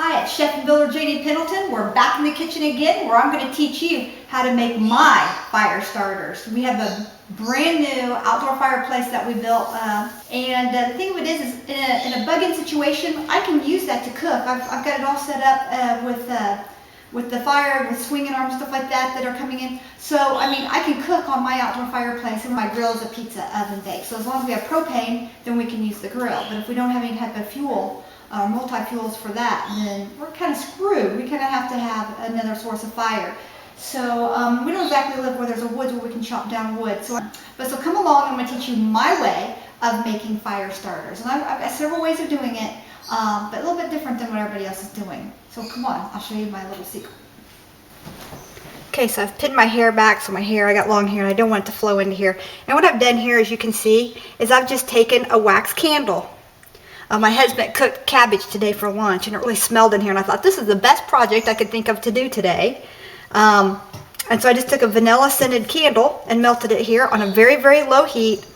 Hi, it's Chef and Builder Janie Pendleton. We're back in the kitchen again where I'm going to teach you how to make my fire starters. We have a brand new outdoor fireplace that we built and the thing of it is in a bug-in situation, I can use that to cook. I've got it all set up with the fire, with swinging arms, stuff like that are coming in. So, I mean, I can cook on my outdoor fireplace, and my grill is a pizza oven bake. So as long as we have propane, then we can use the grill. But if we don't have any type of fuel, multi-fuels for that, then we're kind of screwed. We kind of have to have another source of fire. So we don't exactly live where there's a woods where we can chop down wood. So come along, I'm going to teach you my way of making fire starters. And I've got several ways of doing it, but a little bit different than what everybody else is doing. So come on, I'll show you my little secret. Okay, so I've pinned my hair back, so I got long hair and I don't want it to flow into here. And what I've done here, as you can see, is I've just taken a wax candle. My husband cooked cabbage today for lunch and it really smelled in here, and I thought this is the best project I could think of to do today. And so I just took a vanilla scented candle and melted it here on a very, very low heat.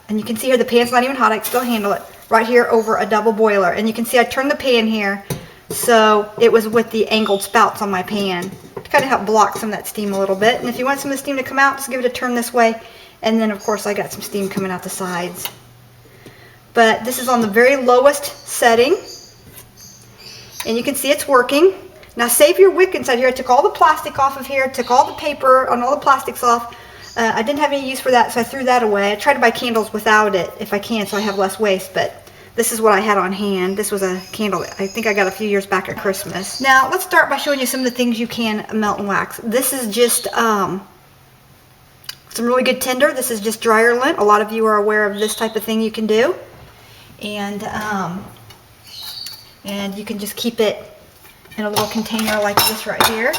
And you can see here the pan's not even hot, I can still handle it. Right here over a double boiler. And you can see I turned the pan here so it was with the angled spouts on my pan to kind of help block some of that steam a little bit. And if you want some of the steam to come out, just give it a turn this way. And then of course I got some steam coming out the sides. But this is on the very lowest setting, and you can see it's working. Now save your wick inside here. I took all the plastic off of here, took all the paper on all the plastics off. I didn't have any use for that, so I threw that away. I try to buy candles without it if I can, so I have less waste, but this is what I had on hand. This was a candle I think I got a few years back at Christmas. Now let's start by showing you some of the things you can melt and wax. This is just some really good tinder. This is just dryer lint. A lot of you are aware of this type of thing you can do. And you can just keep it in a little container like this right here,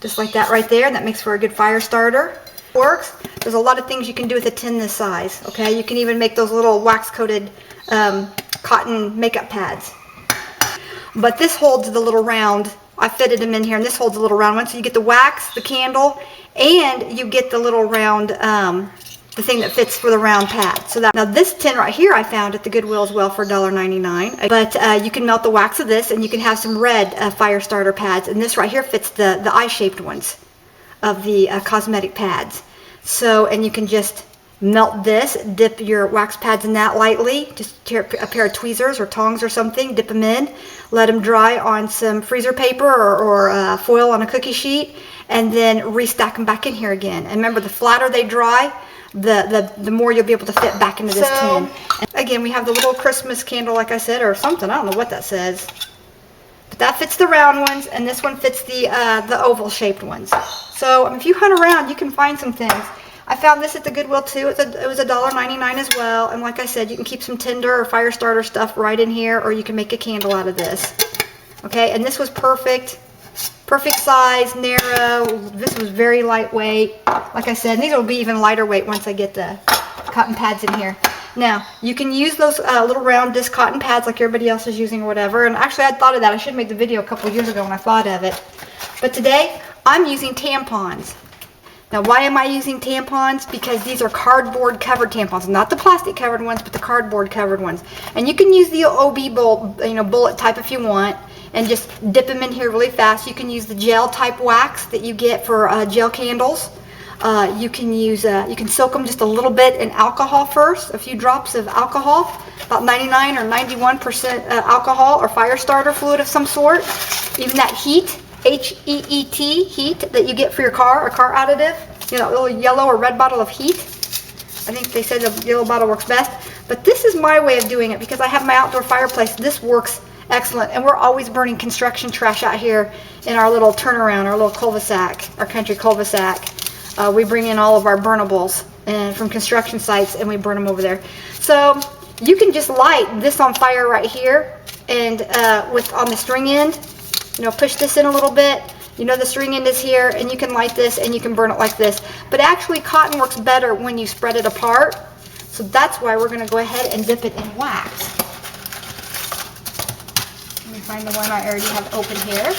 just like that right there, and that makes for a good fire starter. Works. There's a lot of things you can do with a tin this size. Okay, you can even make those little wax coated cotton makeup pads. But this holds the little round. I fitted them in here, and this holds a little round one, so you get the wax, the candle, and you get the little round the thing that fits for the round pad. So that, now this tin right here I found at the Goodwill as well for $1.99. But you can melt the wax of this, and you can have some red fire starter pads. And this right here fits the eye-shaped ones of the cosmetic pads. So, and you can just melt this, dip your wax pads in that lightly, just tear a pair of tweezers or tongs or something, dip them in, let them dry on some freezer paper or foil on a cookie sheet, and then restack them back in here again. And remember, the flatter they dry, the more you'll be able to fit back into this tin. And again, we have the little Christmas candle, like I said, or something. I don't know what that says. But that fits the round ones, and this one fits the oval-shaped ones. So if you hunt around, you can find some things. I found this at the Goodwill too. It was $1.99 as well. And like I said, you can keep some tinder or fire starter stuff right in here, or you can make a candle out of this. Okay, and this was perfect. Perfect size, narrow. This was very lightweight. Like I said, these will be even lighter weight once I get the cotton pads in here. Now, you can use those little round disc cotton pads like everybody else is using or whatever. And actually, I thought of that. I should have made the video a couple of years ago when I thought of it. But today, I'm using tampons. Now, why am I using tampons? Because these are cardboard covered tampons. Not the plastic covered ones, but the cardboard covered ones. And you can use the OB bullet type if you want, and just dip them in here really fast. You can use the gel type wax that you get for gel candles. You can use, you can soak them just a little bit in alcohol first, a few drops of alcohol, about 99 or 91% alcohol or fire starter fluid of some sort. Even that heat, H-E-E-T, heat that you get for your car, a car additive, you know, a little yellow or red bottle of heat. I think they said the yellow bottle works best. But this is my way of doing it because I have my outdoor fireplace. This works excellent, and we're always burning construction trash out here in our little turnaround, our little cul-de-sac, our country cul-de-sac. We bring in all of our burnables and from construction sites, and we burn them over there. So you can just light this on fire right here, and on the string end, you know, push this in a little bit. You know, the string end is here, and you can light this, and you can burn it like this. But actually, cotton works better when you spread it apart. So that's why we're going to go ahead and dip it in wax. Let me find the one I already have open here.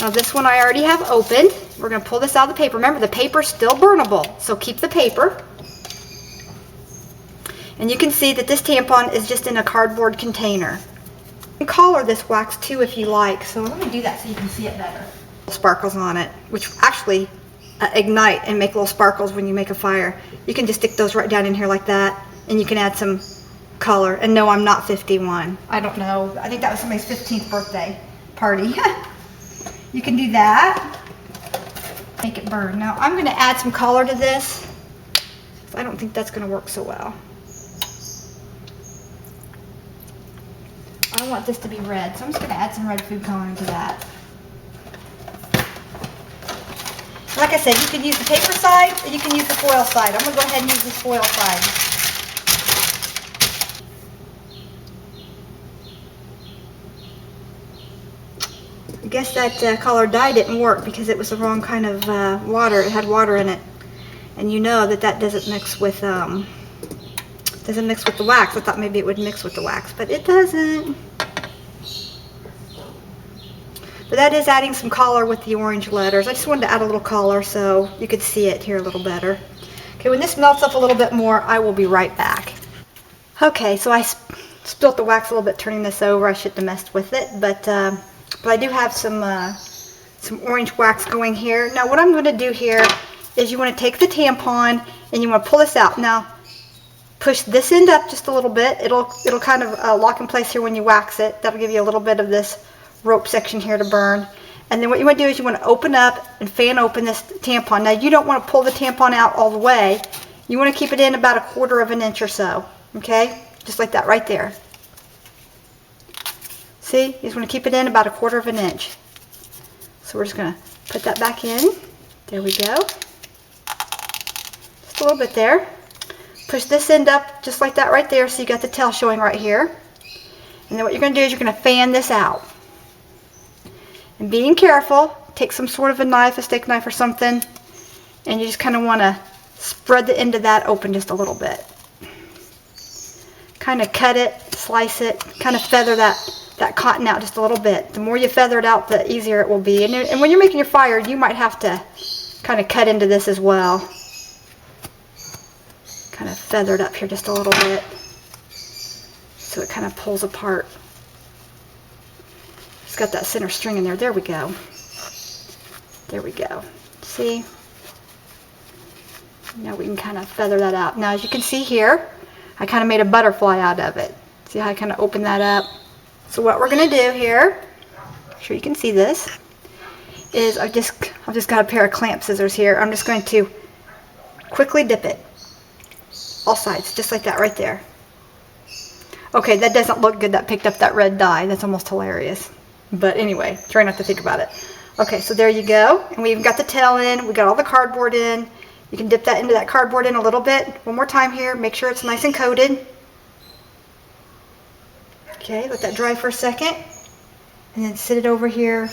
Now this one I already have opened. We're going to pull this out of the paper. Remember, the paper's still burnable, so keep the paper. And you can see that this tampon is just in a cardboard container. color this wax too if you like. So let me do that so you can see it better. Sparkles on it, which actually ignite and make little sparkles when you make a fire. You can just stick those right down in here like that, and you can add some color. And no, I'm not 51. I don't know. I think that was somebody's 15th birthday party. You can do that. Make it burn. Now I'm going to add some color to this. I don't think that's going to work so well. I want this to be red, so I'm just going to add some red food coloring to that. Like I said, you can use the paper side or you can use the foil side. I'm going to go ahead and use this foil side. I guess that color dye didn't work because it was the wrong kind of water. It had water in it. And you know that that doesn't mix with the wax. I thought maybe it would mix with the wax, but it doesn't. But that is adding some color with the orange letters. I just wanted to add a little color so you could see it here a little better. Okay, when this melts up a little bit more, I will be right back. Okay, so I spilt the wax a little bit turning this over. I shouldn't have messed with it, but I do have some orange wax going here. Now what I'm going to do here is you want to take the tampon and you want to pull this out. Now push this end up just a little bit. It'll kind of lock in place here when you wax it. That'll give you a little bit of this rope section here to burn. And then what you want to do is you want to open up and fan open this tampon. Now you don't want to pull the tampon out all the way. You want to keep it in about 1/4 of an inch or so. Okay? Just like that right there. See? You just want to keep it in about 1/4 of an inch. So we're just going to put that back in. There we go. Just a little bit there. Push this end up just like that right there so you got the tail showing right here. And then what you're going to do is you're going to fan this out. And being careful, take some sort of a knife, a steak knife or something, and you just kind of want to spread the end of that open just a little bit. Kind of cut it, slice it, kind of feather that cotton out just a little bit. The more you feather it out, the easier it will be. And when you're making your fire, you might have to kind of cut into this as well. Kind of feather it up here just a little bit so it kind of pulls apart. It's got that center string in there. There we go. There we go. See? Now we can kind of feather that out. Now as you can see here, I kind of made a butterfly out of it. See how I kind of opened that up? So what we're going to do here, I'm sure you can see this, is I've just got a pair of clamp scissors here. I'm just going to quickly dip it. All sides, just like that right there. Okay, that doesn't look good. That picked up that red dye. That's almost hilarious. But anyway, try not to think about it. Okay, so there you go. And we even got the tail in. We got all the cardboard in. You can dip that into that cardboard in a little bit. One more time here. Make sure it's nice and coated. Okay, let that dry for a second. And then sit it over here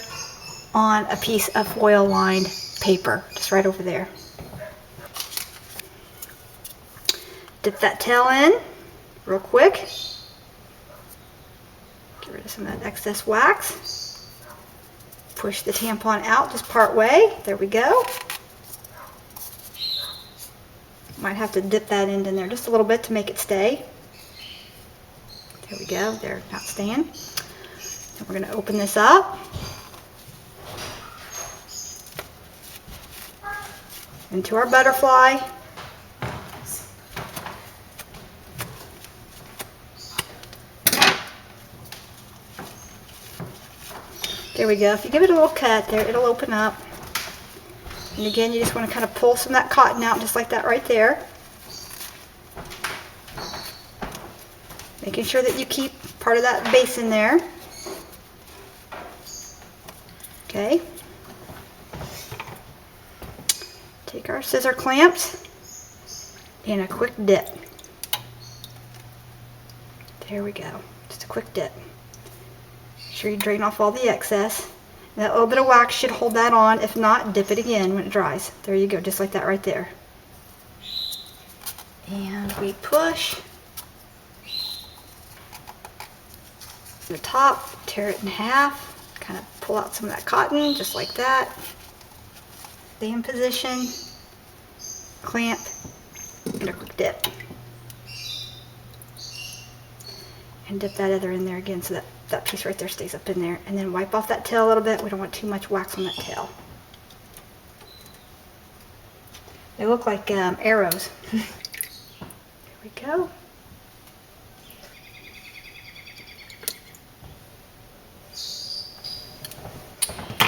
on a piece of foil lined paper. Just right over there. Dip that tail in real quick. Get rid of some of that excess wax. Push the tampon out just part way. There we go. Might have to dip that end in there just a little bit to make it stay. There we go. They're not staying. And we're going to open this up. Into our butterfly. There we go. If you give it a little cut there, it'll open up. And again, you just want to kind of pull some of that cotton out just like that right there. Making sure that you keep part of that base in there. Okay. Take our scissor clamps and a quick dip. There we go. Just a quick dip. Make sure you drain off all the excess. And that little bit of wax should hold that on. If not, dip it again when it dries. There you go, just like that right there. And we push the top, tear it in half, kind of pull out some of that cotton, just like that. Stay in position, clamp, and a quick dip. And dip that other in there again so that that piece right there stays up in there. And then wipe off that tail a little bit. We don't want too much wax on that tail. They look like arrows. Here we go.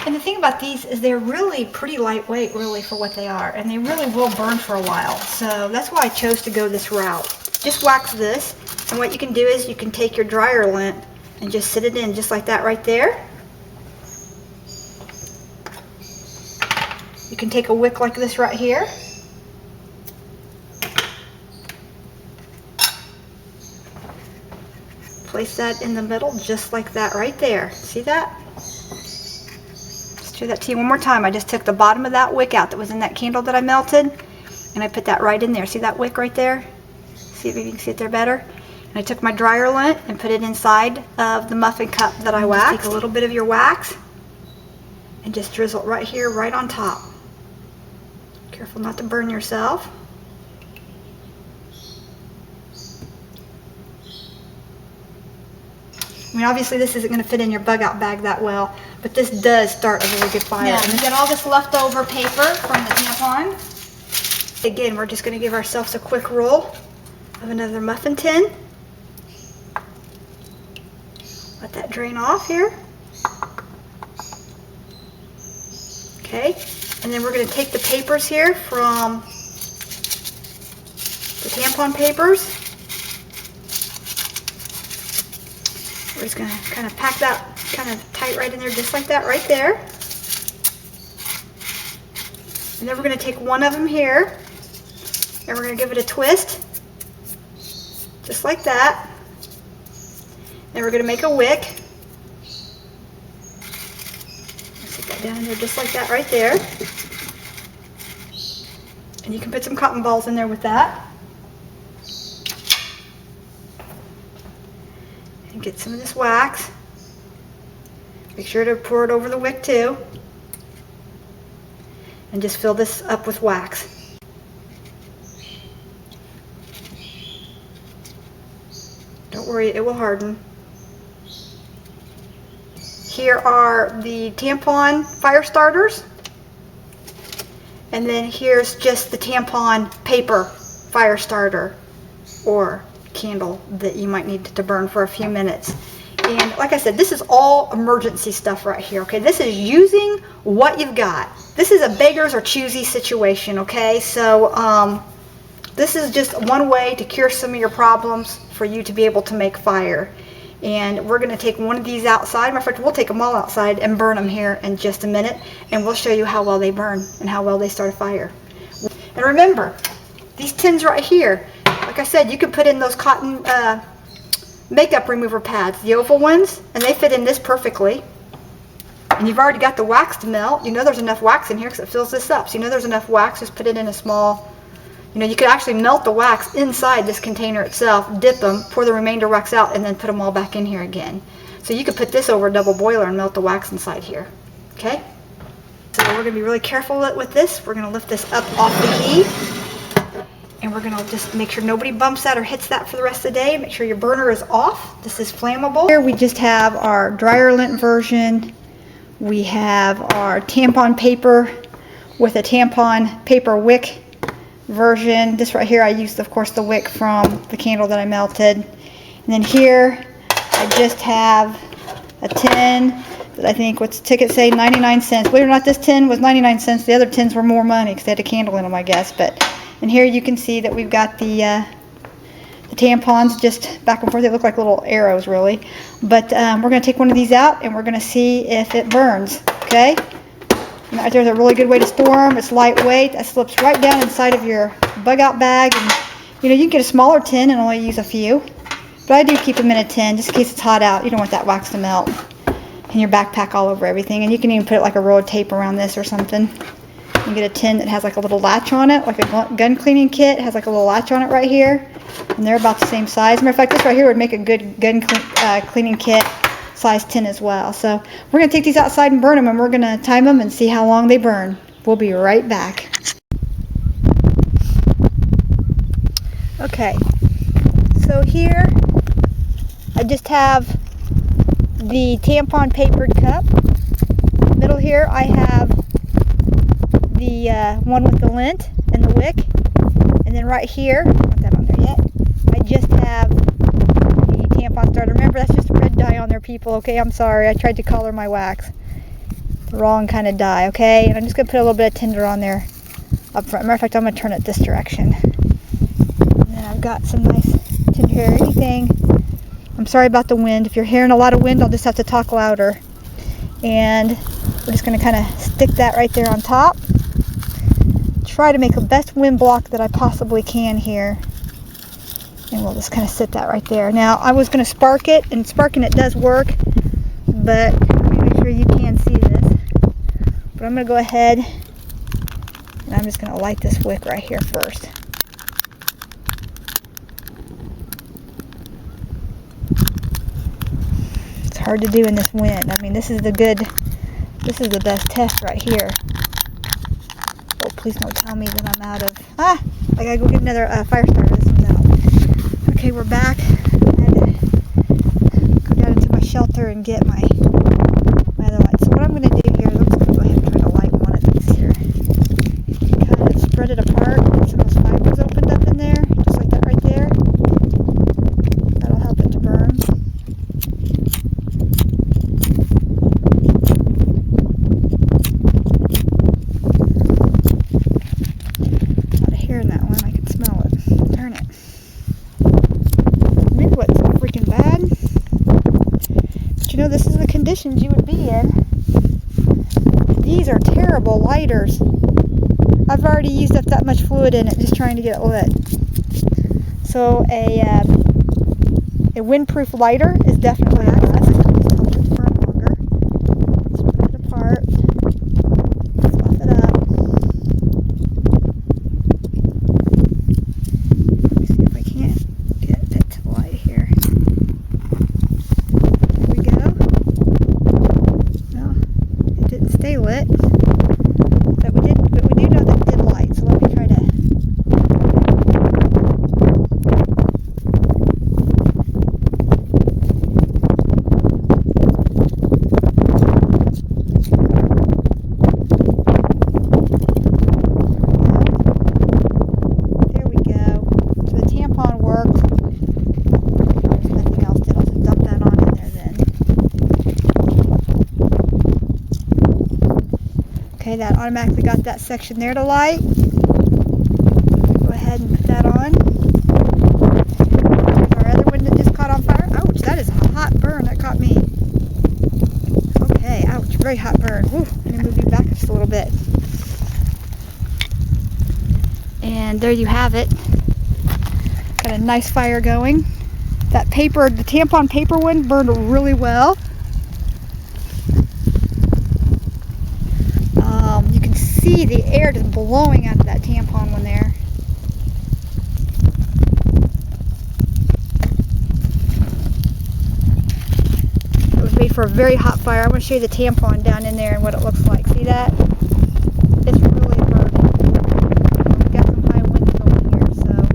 And the thing about these is they're really pretty lightweight, really, for what they are. And they really will burn for a while. So that's why I chose to go this route. Just wax this. And what you can do is you can take your dryer lint and just sit it in just like that right there. You can take a wick like this right here. Place that in the middle just like that right there. See that? Show that to you one more time. I just took the bottom of that wick out that was in that candle that I melted, and I put that right in there. See that wick right there? See if you can see it there better? And I took my dryer lint and put it inside of the muffin cup that I waxed. Take a little bit of your wax and just drizzle it right here, right on top. Careful not to burn yourself. I mean, obviously this isn't going to fit in your bug out bag that well, but this does start a really good fire. Yeah, and we get all this leftover paper from the tampon. Again, we're just going to give ourselves a quick roll of another muffin tin. Let that drain off here. Okay, and then we're going to take the papers here from the tampon papers. We're just going to kind of pack that kind of tight right in there, just like that right there. And then we're going to take one of them here, and we're going to give it a twist, just like that. Then we're going to make a wick. Stick that down in there just like that right there. And you can put some cotton balls in there with that. And get some of this wax. Make sure to pour it over the wick too. And just fill this up with wax. Don't worry, it will harden. Here are the tampon fire starters. And then here's just the tampon paper fire starter or candle that you might need to burn for a few minutes. And like I said, this is all emergency stuff right here, okay? This is using what you've got. This is a beggars or choosy situation, okay? So this is just one way to cure some of your problems for you to be able to make fire. And we're going to take one of these outside. Matter of fact, we'll take them all outside and burn them here in just a minute. And we'll show you how well they burn and how well they start a fire. And remember, these tins right here, like I said, you can put in those cotton makeup remover pads, the oval ones, and they fit in this perfectly. And you've already got the wax to melt. You know there's enough wax in here because it fills this up. So you know there's enough wax. Just put it in a small, you know, you could actually melt the wax inside this container itself, dip them, pour the remainder wax out, and then put them all back in here again. So you could put this over a double boiler and melt the wax inside here. Okay? So we're going to be really careful with this. We're going to lift this up off the heat. And we're going to just make sure nobody bumps that or hits that for the rest of the day. Make sure your burner is off. This is flammable. Here we just have our dryer lint version. We have our tampon paper with a tampon paper wick version. This right here, I used, of course, the wick from the candle that I melted. And then here, I just have a tin that I think, what's the ticket say, 99 cents. Believe it or not, this tin was 99 cents. The other tins were more money because they had a candle in them, I guess. But and here you can see that we've got the tampons just back and forth. They look like little arrows, really. But we're going to take one of these out, and we're going to see if it burns. Okay? And right there's a really good way to store them. It's lightweight. That slips right down inside of your bug out bag. And you know, you can get a smaller tin and only use a few. But I do keep them in a tin just in case it's hot out. You don't want that wax to melt in your backpack all over everything. And you can even put like a roll of tape around this or something. You get a tin that has like a little latch on it, like a gun cleaning kit. It has like a little latch on it right here. And they're about the same size. Matter of fact, this right here would make a good gun cleaning kit size tin as well. So we're going to take these outside and burn them, and we're going to time them and see how long they burn. We'll be right back. Okay, so here I just have the tampon papered cup. Middle here I have the one with the lint and the wick. And then right here, not that on there yet, I just have the tampon starter. Remember, that's just red dye on there, people. Okay, I'm sorry. I tried to color my wax. The wrong kind of dye, okay? And I'm just going to put a little bit of tinder on there up front. Matter of fact, I'm going to turn it this direction. And then I've got some nice tinder here. Anything. I'm sorry about the wind. If you're hearing a lot of wind, I'll just have to talk louder. And we're just going to kind of stick that right there on top. Try to make the best wind block that I possibly can here. And we'll just kind of sit that right there. Now, I was going to spark it, and sparking it does work, but let me make sure you can see this. But I'm going to go ahead, and I'm just going to light this wick right here first. It's hard to do in this wind. I mean, this is the best test right here. Oh, please don't tell me that I'm out of... I gotta go get another fire starter. This one's out. Okay, we're back. I had to go down into my shelter and get my other light. So what I'm going to do here is I'm just going to go ahead and try to light one of these here. Kind of spread it apart. Get some of those fibers opened up in there. Just like that right there. That'll help it to burn. This is the conditions you would be in. These are terrible lighters. I've already used up that much fluid in it just trying to get it lit. So a windproof lighter is definitely a must. It helps it burn longer. Spread it apart. Fluff it up. Let me see if I can't get it to light here. Stay lit, but we do know that it did light. So let me try to. There we go. So the tampon worked. There's nothing else did. I'll just dump that on in there then. Okay, that automatically got that section there to light. Go ahead and put that on. There's our other one that just caught on fire. Ouch, that is a hot burn. That caught me. Okay, ouch, very hot burn. Whew, I'm going to move you back just a little bit. And there you have it. Got a nice fire going. That paper, the tampon paper one, burned really well. You can see the air just blowing out of that tampon one there. It was made for a very hot fire. I want to show you the tampon down in there and what it looks like. See that? It's really burning. We got some high winds going here, so.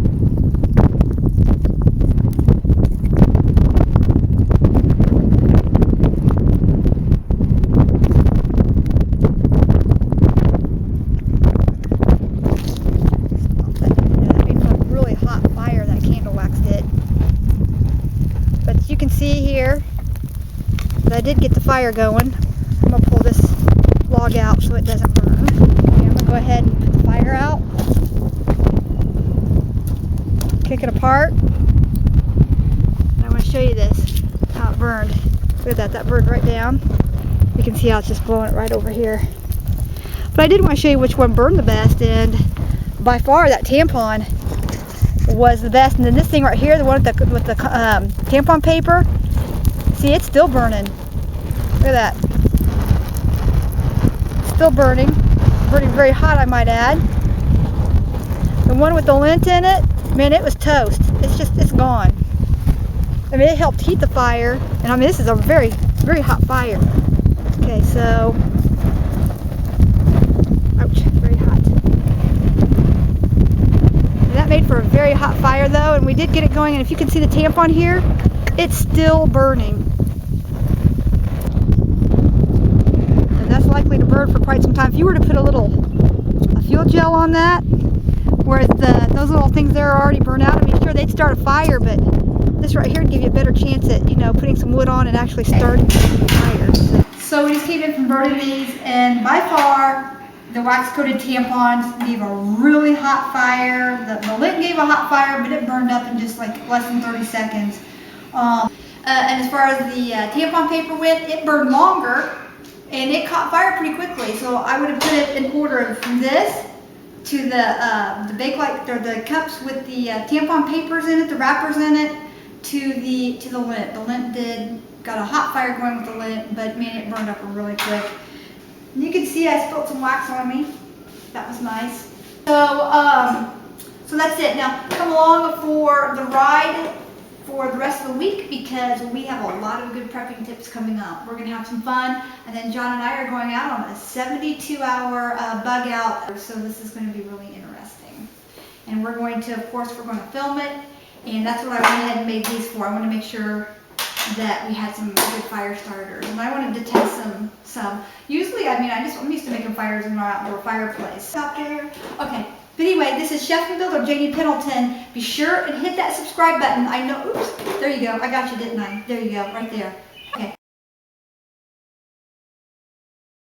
See here that I did get the fire going. I'm going to pull this log out so it doesn't burn. Okay, I'm going to go ahead and put the fire out. Kick it apart. And I want to show you this, how it burned. Look at that, that burned right down. You can see how it's just blowing it right over here. But I did want to show you which one burned the best, and by far that tampon was the best. And then this thing right here, the one with the tampon paper, see, it's still burning. Look at that. Still burning. Burning very hot, I might add. The one with the lint in it, man, it was toast. It's gone. I mean, it helped heat the fire, and I mean, this is a very, very hot fire. Okay, so, ouch, very hot. That made for a very hot fire though, and we did get it going, and if you can see the tampon here, it's still burning. heard for quite some time, if you were to put a fuel gel on that, whereas those little things there are already burned out, I mean, sure, they'd start a fire, but this right here would give you a better chance at, you know, putting some wood on and actually starting a fire. So we just came in from burning these, and by far, the wax-coated tampons gave a really hot fire. The lint gave a hot fire, but it burned up in just like less than 30 seconds. And as far as the tampon paper went, it burned longer, and it caught fire pretty quickly. So I would have put it in order from this to the Bakelite, or the cups with the tampon papers in it, the wrappers in it, to the lint. The lint got a hot fire going with the lint, but man, it burned up really quick. And you can see I spilled some wax on me. That was nice. So that's it. Now come along for the ride for the rest of the week, because we have a lot of good prepping tips coming up. We're going to have some fun, and then John and I are going out on a 72-hour bug out, so this is going to be really interesting. And we're going to, of course, we're going to film it, and that's what I went ahead and made these for. I want to make sure that we had some good fire starters, and I wanted to test some. Usually, I mean, I'm used to making fires in our outdoor fireplace. Out there. Okay. But anyway, this is Chef and Builder Janie Pendleton. Be sure and hit that subscribe button. I know, oops, there you go. I got you, didn't I? There you go, right there.